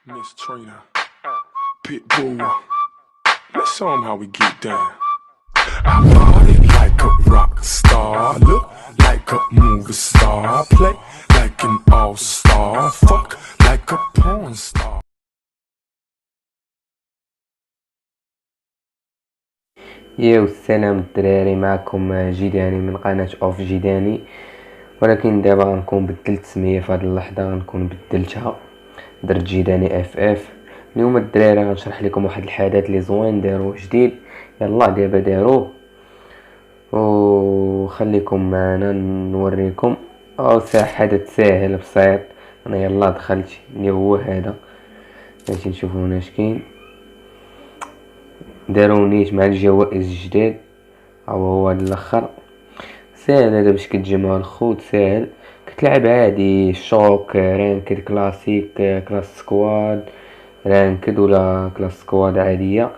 Miss Trina, Pitbull. Let's show 'em how we get down. I party like a rock star, look like a movie star, play like an all-star, fuck like a porn star. ياو السلام الدراري، معكم جيداني من قناة اوف جيداني. ولكن دابا غنكون بدلت سمية في هاد اللحظة، غنكون بدلتها، درت جيداني اف اف. اليوم الدراري غنشرح لكم واحد الحدث لي زوين داروه جديد، يلا دابا داروه وخليكم معنا نوريكم. او حدث ساهل بسيط. انا يلا دخلت اللي هو هذا، باش نشوفو هنا شكاين. دارو نيت مع الجوائز الجداد، او هو هاد الاخر ساهل. هذا باش كتجمع الخوت ساهل، كتلعب عادي شوك رانكد كلاسيك كلاس سكواد رانكد ولا كلاس سكواد عاديه.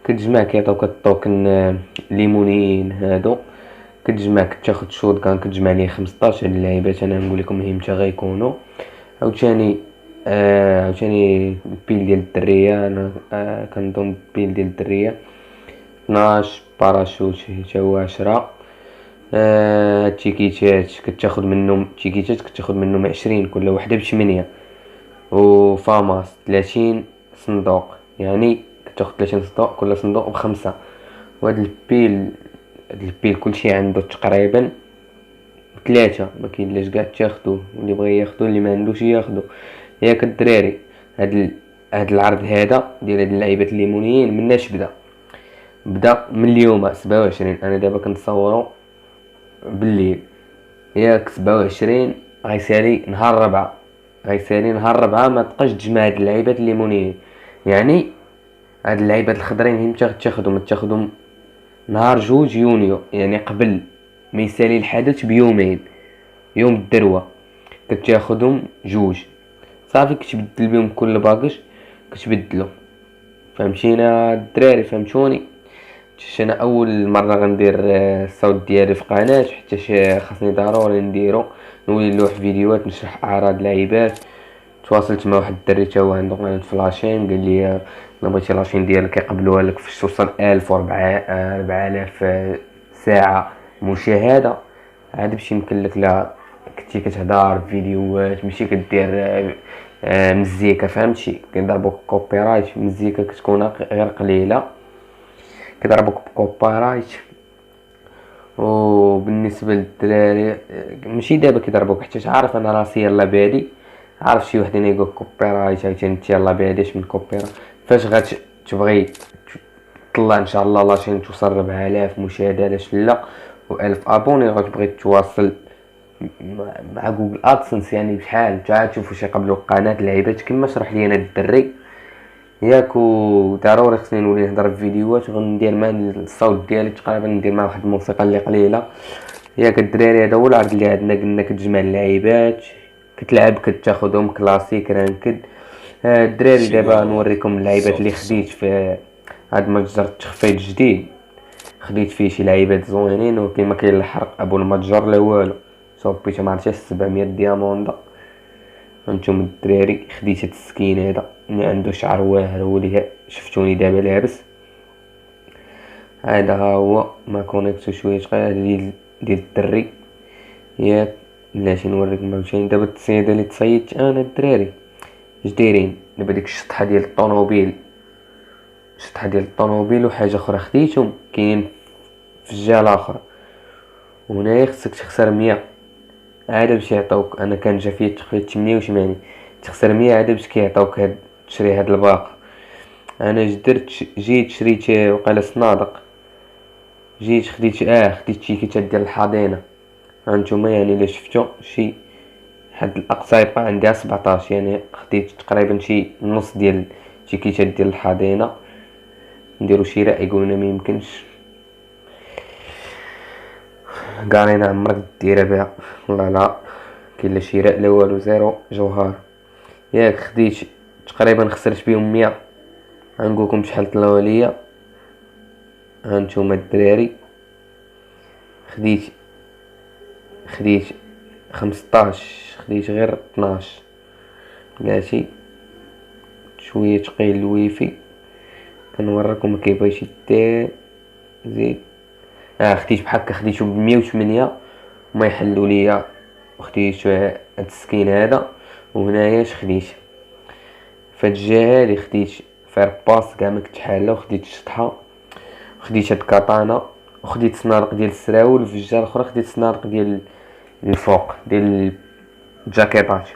كتجمع كيعطيوك الطوكن ليمونيين هادو، كتجمع كتاخد شوت كان كتجمع ليه 15 هاد اللعيبات. انا نقول لكم هي متى غيكونوا. عاوتاني عاوتاني البيل ديال الدريه، انا كنظن البيل ديال الدريه 12 باراشوت حتى هو 10. التيكيتات كتاخد منهم 20، كل وحده ب8. وفاماس 30 صندوق، يعني كتاخد 30 صندوق، كل صندوق ب5. وهاد البيل كلشي عنده تقريبا 3، ما كاينلاش كاع تاخدو، واللي بغى ياخدو اللي ما عندوش ياخدو. ياك الدراري، هاد العرض هذا ديال هاد اللعيبات الليمونيين مناش بدا من اليوم 27. انا دابا كنصورو بالليل، ياك 27 غيسالي نهار ربعة ما تبقاش تجمع هاد اللعيبات الليمونيين. يعني هاد اللعيبات الخضرين هي متى تاخدهم نهار 2 يونيو، يعني قبل ما يسالي الحدث بيومين، يوم الدروة كتاخدهم 2 صافي. كتبدل بهم كل باكش كتبدلو. فهمتينا الدراري؟ فهمتوني؟ انا اول مره غندير الصوت ديالي في قناه، حتى خاصني ضروري نديرو، نولي نلوح فيديوهات نشرح اعراض لعيبات. تواصلت مع واحد الدري تا هو عنده قناه فلاشين، قال لي الا بغيتي لاشين ديالك يقبلوها لك فاش توصل 1000 و 4000 ساعه مشاهده. عاد باش يمكن لك لا كنتي كتهضر فيديوهات، ماشي كدير مزيكا. فهمتي؟ كيضربوك كوبي رايت، مزيكا كتكون غير قليله، كيضربوك بكوبي رايت. وبالنسبه للدراري ماشي دابا كيضربوك، حتى عارف انا راسي يلا بادي، عارف شي وحدين يقول كوبي رايت، عاوتاني انت يلا باديش من كوبي رايت. فاش غتبغي طلع ان شاء الله لاشين توصل 4000 مشاهده، علاش لا، و1000 ابوني، غتبغي تواصل مع جوجل ادسنس، يعني بشحال تعال تشوف واش يقبلوا قناه لعيبات كما شرح لي انا الدري. ياك ضروري خصني نولي نهضر في فيديوهات، وغندير مع الصوت ديالي تقريبا ندير مع واحد الموسيقى اللي قليله. ياك الدراري، هذا هو العرض اللي عندنا. قلنا كتجمع اللعيبات، كتلعب، كتاخدهم كلاسيك رانكد. الدراري دابا نوريكم اللعيبات اللي خديت في هاد متجر التخفيض الجديد. خديت فيه شي لعيبات زوينين، وكيما كاين الحرق ابو المتجر لا والو، صوبيت ما عرفتش 700 دياموندا. هانتوما الدراري، خديت هاد السكين هذا اللي عنده شعر واهر، هو اللي شفتوني دابا لابس. هذا ها هو ما كونيكتو شويه تقيل ديال الدري. ياك بلاتي نوريكم عاوتاني دابا التصيده اللي تصيدت انا الدراري. اش دايرين دابا؟ ديك الشطحه ديال الطوموبيل وحاجه اخرى خديتهم كاينين في الجهه الاخرى. وهنايا خصك تخسر 100 عاد باش يعطوك. انا كان جا فيا تخفيض 88، تخسر 100 عاد باش كيعطوك هاد تشري هاد الباقه. انا جيت شريت وقيلا صنادق، جيت خديت تيكيتات ديال الحضينه. هانتوما يعني الا شفتو شي حد الاقصى يبقى عندي 17، يعني خديت تقريبا شي نص ديال التيكيتات ديال الحضينه. نديرو شراء، يقولنا ما يمكنش، قارينا عمرك ديرها بها، والله لا كاين لا شراء لا والو، زيرو جوهر. ياك خديت تقريبا خسرت بهم 100. غنقولكم شحال طلعوا ليا. هانتوما الدراري، خديت خديت 15، خديت غير 12 بلاتي. شويه ثقيل الويفي، كنوريكم كيبغيش يدير. زيد خديت بحال هكا، خديتو ب108 وما يحلو ليا، وخديت هاد السكين هذا. وهنايا اش خديت فهاد الجهه هادي، خديت فيرباس كاع ما كنت حاله، وخديت الشطحه، وخديت هاد كاتانا، وخديت صنادق ديال السراول. وفي الجهه الاخرى خديت صنادق ديال الفوق ديال الجاكيطات.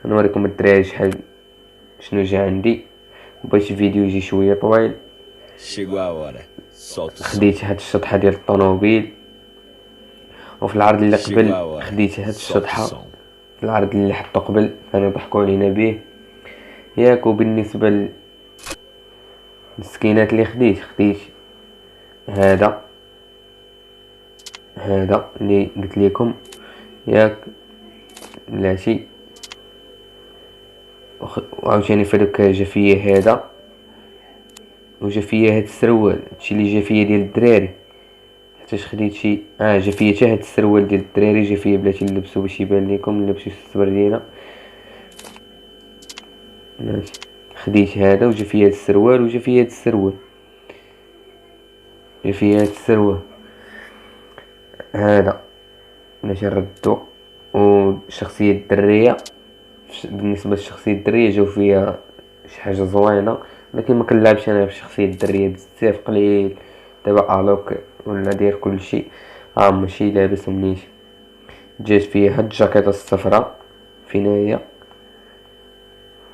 نوريكم الدراري شحال شنو جا عندي. بغيت الفيديو يجي شويه طويل. Chegou a hora. Solta o som. خديت هاد الشطحه ديال الطوموبيل، وفي العرض اللي Chegou قبل a hora. خديت هاد Solta o الشطحه. som. في العرض اللي حطو قبل كانوا يضحكوا علينا به ياك. وبالنسبه للسكينات اللي خديت هذا اللي قلت لكم ياك بلاتي. وعاوتاني فداك جا فيا هذا، وجا فيا هاد السروال، هادشي اللي جا فيا ديال الدراري. حتىش خديت شي جا فيا حتى هاد السروال ديال الدراري، جا فيا بلاتي نلبسو باش يبان لكم، نلبسو السبردينه. ماشي خديت هذا، وجا فيا هاد السروال، وجا فيا هاد السروال، جا فيا هاد السروال هذا باش نردو. والشخصيه الدريه، بالنسبه للشخصيه الدريه جاو فيها شي حاجه زوينه، لكن ما كنلعبش انا بالشخصيه الدريه بزاف، قليل دابا الوك ولا داير كلشي ماشي لابس منيش. جات فيها هاد الجاكيطه الصفراء، فين هي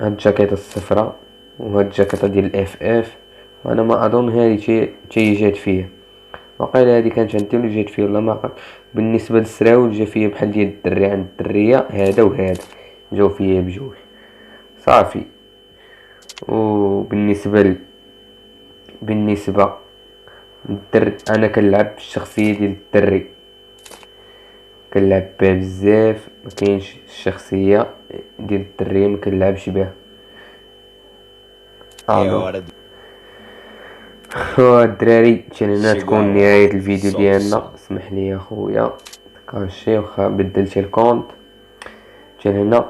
هاد الجاكيطه الصفراء، وهاد الجاكيطه ديال الاف اف. وانا ما اظن هادي تي جات فيها، وقيلا هادي كانت عندي ولا جات فيها ولا ما عقلت. بالنسبه للسراول جا فيا بحال ديال الدري عند الدريه، هذا وهذا جاو فيا بجوج صافي. وبالنسبه انا كنلعب بالشخصيه ديال الدري، كنلعب بها بزاف، ما كاينش الشخصيه ديال الدريه ما كنلعبش بها. É hora do. الدراري هنا تكون نهاية الفيديو ديالنا. اسمح لي اخويا كاشي واخا بدلت الكونت. هنا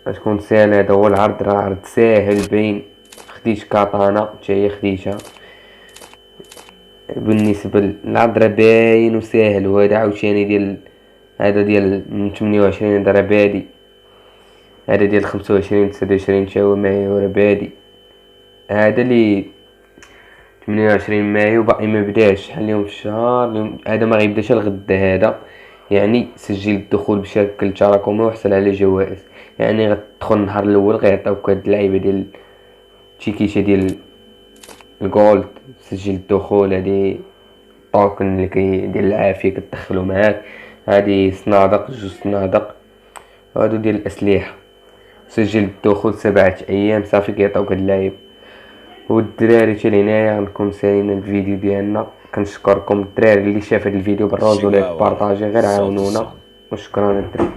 تكون ساهل، هذا هو العرض، راه عرض ساهل باين. خديت كاتانا حتى هي خديتها. بالنسبه للعرض راه باين وساهل. وهذا عاوتاني ديال هذا ديال من 28 هذا راه بادي، هذا ديال 25 29 تا هو معايا وراه بادي. هذا لي 28 مايو باقي ما بداش، شحال اليوم في الشهر؟ اليوم هذا ما غيبداش الغدا هذا. يعني سجل الدخول بشكل تراكمي وحصل على جوائز. يعني غتدخل النهار الاول غيعطيوك هاد اللعيبه ديال تيكيشه ديال الجولد، سجل الدخول، هادي طوكن اللي ديال العافيه كتدخلو معاك، هادي صنادق جوج صنادق، هادو ديال الاسلحه. سجل الدخول 7 ايام صافي كيعطيوك هاد اللعيبه. والدراري حتى لهنايا غنكون سالينا الفيديو ديالنا. كنشكركم الدراري اللي شاف هاد الفيديو بالروز ولا بارطاجي، غير عاونونا. وشكرا الدراري.